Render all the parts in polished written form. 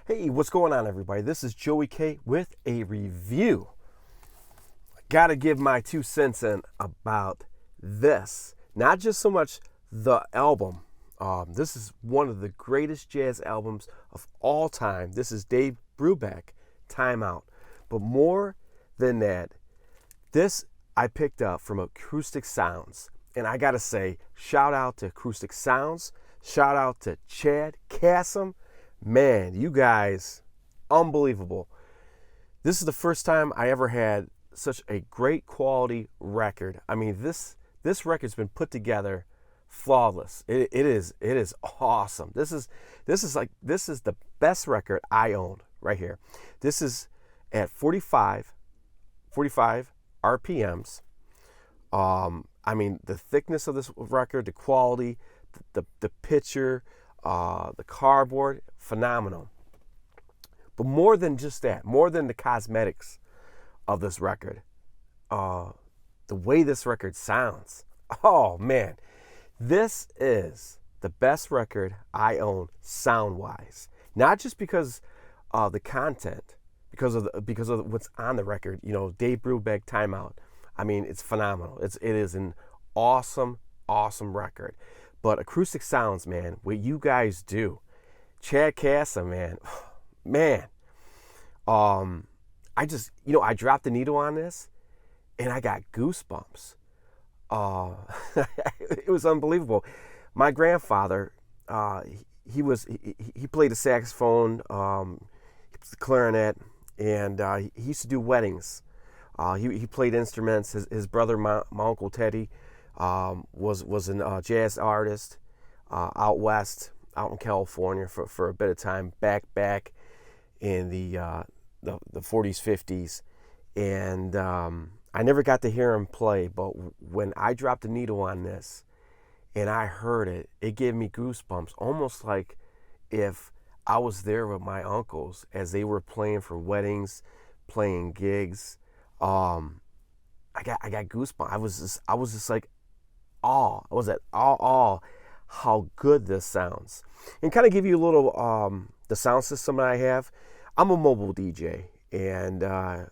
Hey, what's going on, everybody? This is Joey K with a review. Gotta give my 2 cents in about this. Not just so much the album. This is one of the greatest jazz albums of all time. This is Dave Brubeck, Time Out. But more than that, this I picked up from Acoustic Sounds. And I gotta say, shout out to Acoustic Sounds. Shout out to Chad Kassem. Man, you guys, unbelievable. This is the first time I ever had such a great quality record. I mean, this record's been put together flawless. It is awesome. This is the best record I own right here. This is at 45 RPMs. I mean, the thickness of this record, the quality, the picture, the cardboard, phenomenal. But more than just that, more than the cosmetics of this record, the way this record sounds, oh man, this is the best record I own sound-wise. Not just because of the content, because of what's on the record. You know, Dave Brubeck, Time Out. I mean, it's phenomenal. It is an awesome record. But Acoustic Sounds, man, what you guys do, Chad Kassem, man, I dropped the needle on this, and I got goosebumps. It was unbelievable. My grandfather, he played the saxophone, the clarinet, and he used to do weddings. He played instruments. His brother, my uncle Teddy, was a jazz artist out west, out in California for a bit of time, back in the 40s, 50s, and I never got to hear him play. But when I dropped the needle on this and I heard it, it gave me goosebumps, almost like if I was there with my uncles as they were playing for weddings, playing gigs. I got goosebumps. I was just like awe. I was at awe how good this sounds. And kind of give you a little the sound system that I have. I'm a mobile DJ, and I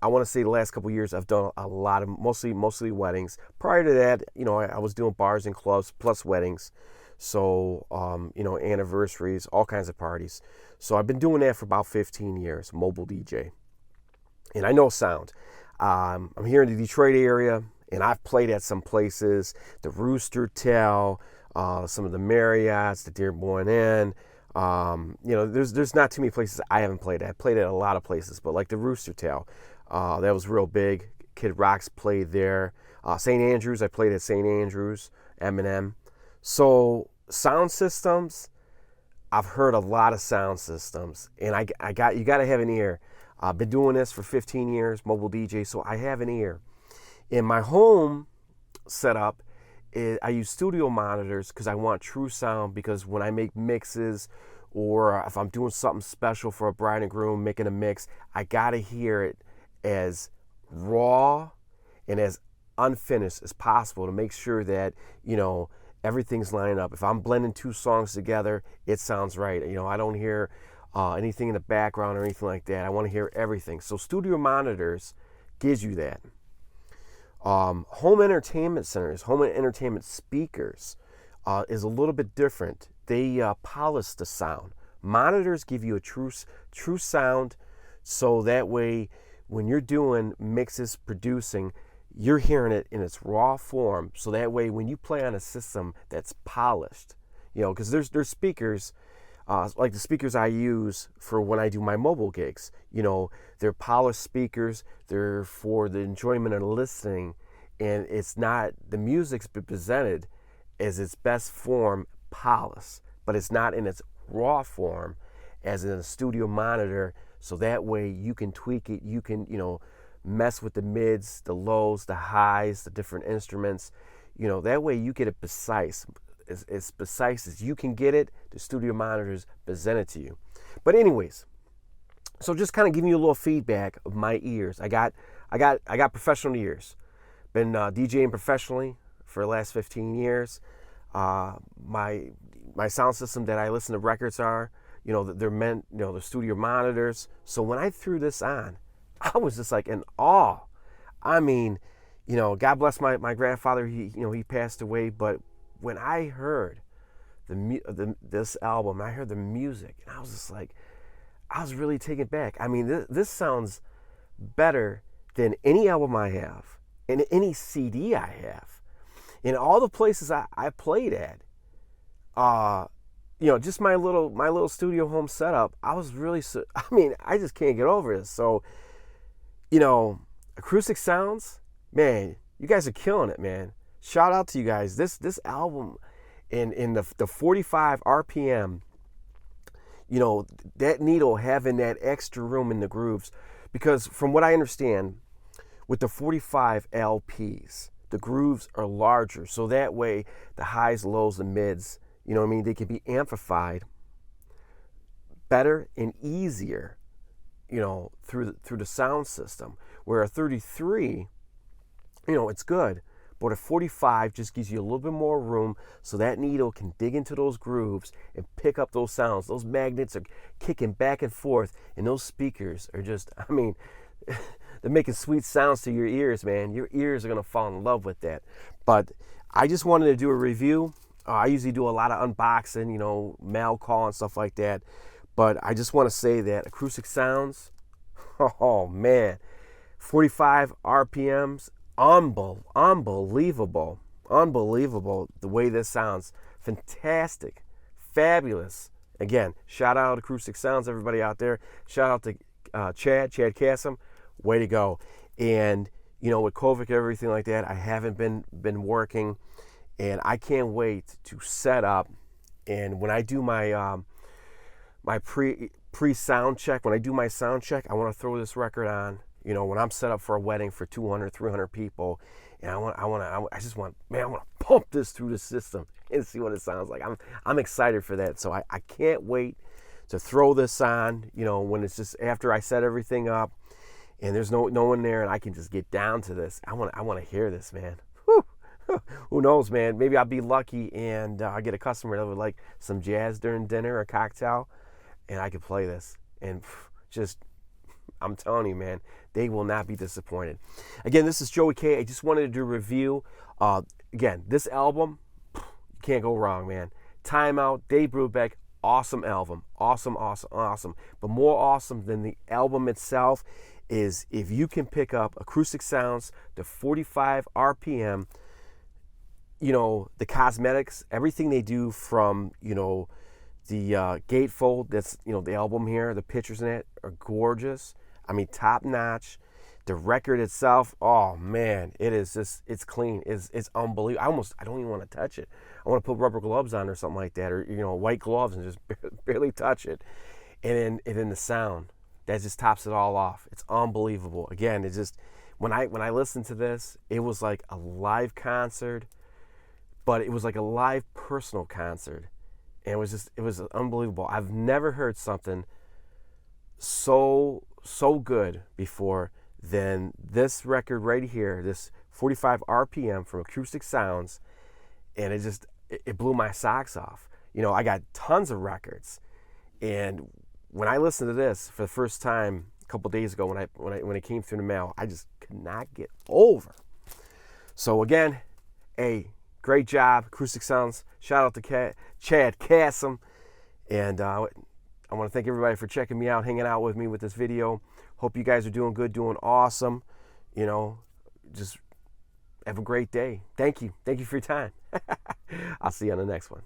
want to say the last couple of years I've done a lot of mostly weddings. Prior to that, you know, I was doing bars and clubs plus weddings. So anniversaries, all kinds of parties. So I've been doing that for about 15 years, mobile DJ. And I know sound. I'm here in the Detroit area, and I've played at some places, the Rooster Tail, some of the Marriotts, the Dearborn Inn. There's not too many places I haven't played at. I played at a lot of places, but like the Rooster Tail, that was real big. Kid Rock's played there. St. Andrews, I played at St. Andrews, M&M. So sound systems, I've heard a lot of sound systems, and you got to have an ear. I've been doing this for 15 years, mobile DJ, so I have an ear. In my home setup, I use studio monitors because I want true sound, because when I make mixes or if I'm doing something special for a bride and groom, making a mix, I got to hear it as raw and as unfinished as possible to make sure that, you know, everything's lining up. If I'm blending two songs together, it sounds right. You know, I don't hear anything in the background or anything like that. I want to hear everything. So studio monitors gives you that. Home entertainment centers, home entertainment speakers is a little bit different. They polish the sound. Monitors give you a true sound, so that way when you're doing mixes, producing, you're hearing it in its raw form. So that way when you play on a system that's polished, you know, because there's speakers, like the speakers I use for when I do my mobile gigs. You know, they're polished speakers. They're for the enjoyment of listening, and it's not, the music's been presented as its best form, polished, but it's not in its raw form as in a studio monitor. So that way you can tweak it. You can, you know, mess with the mids, the lows, the highs, the different instruments. You know, that way you get it precise. As precise as you can get it, the studio monitors present it to you. But anyways, so just kind of giving you a little feedback of my ears. I got professional ears. Been DJing professionally for the last 15 years. My sound system that I listen to records are, they're meant, the studio monitors. So when I threw this on, I was just like in awe. I mean, God bless my grandfather. He passed away, but when I heard this album, I heard the music, and I was just like, I was really taken back. I mean, this sounds better than any album I have, and any CD I have, in all the places I played at. Just my little studio home setup. I was really, I just can't get over this. So, Acoustic Sounds, man, you guys are killing it, man. Shout out to you guys. This album, in the 45 RPM, that needle having that extra room in the grooves, because from what I understand, with the 45 LPs, the grooves are larger, so that way the highs, lows, and mids, they can be amplified better and easier, through the sound system. Where a 33, it's good, but a 45 just gives you a little bit more room, so that needle can dig into those grooves and pick up those sounds. Those magnets are kicking back and forth, and those speakers are just, they're making sweet sounds to your ears, man. Your ears are going to fall in love with that. But I just wanted to do a review. I usually do a lot of unboxing, mail call and stuff like that. But I just want to say that Acoustic Sounds, oh man, 45 RPMs, unbelievable the way this sounds. Fantastic, fabulous. Again, shout out Acoustic Sounds, everybody out there. Shout out to Chad Kassem, way to go. And with COVID and everything like that, I haven't been working, and I can't wait to set up. And when I do my my pre sound check, when I do my sound check, I want to throw this record on. When I'm set up for a wedding for 200, 300 people, and I want to pump this through the system and see what it sounds like. I'm excited for that. So I can't wait to throw this on, when it's just after I set everything up and there's no one there, and I can just get down to this. I want to hear this, man. Whew. Who knows, man? Maybe I'll be lucky and I get a customer that would like some jazz during dinner or a cocktail, and I could play this. And I'm telling you, man, they will not be disappointed. Again, this is Joey K. I just wanted to do a review. Again, this album, you can't go wrong, man. Time Out, Dave Brubeck, awesome album. Awesome. But more awesome than the album itself is if you can pick up Acoustic Sounds to 45 RPM, the cosmetics, everything they do from, the gatefold, that's, the album here, the pictures in it are gorgeous. Top notch. The record itself, oh man, it's clean. It's unbelievable. I don't even want to touch it. I want to put rubber gloves on or something like that, or white gloves, and just barely touch it. And then the sound, that just tops it all off. It's unbelievable. Again, it's just when I listened to this, it was like a live concert, but it was like a live personal concert. And it was unbelievable. I've never heard something so good before than this record right here, this 45 RPM from Acoustic Sounds, and it blew my socks off. I got tons of records, and when I listened to this for the first time a couple days ago, when it came through the mail, I just could not get over. So again, great job, Acoustic Sounds. Shout out to Chad Kassem, and I want to thank everybody for checking me out, hanging out with me with this video. Hope you guys are doing good, doing awesome. Just have a great day. Thank you for your time. I'll see you on the next one.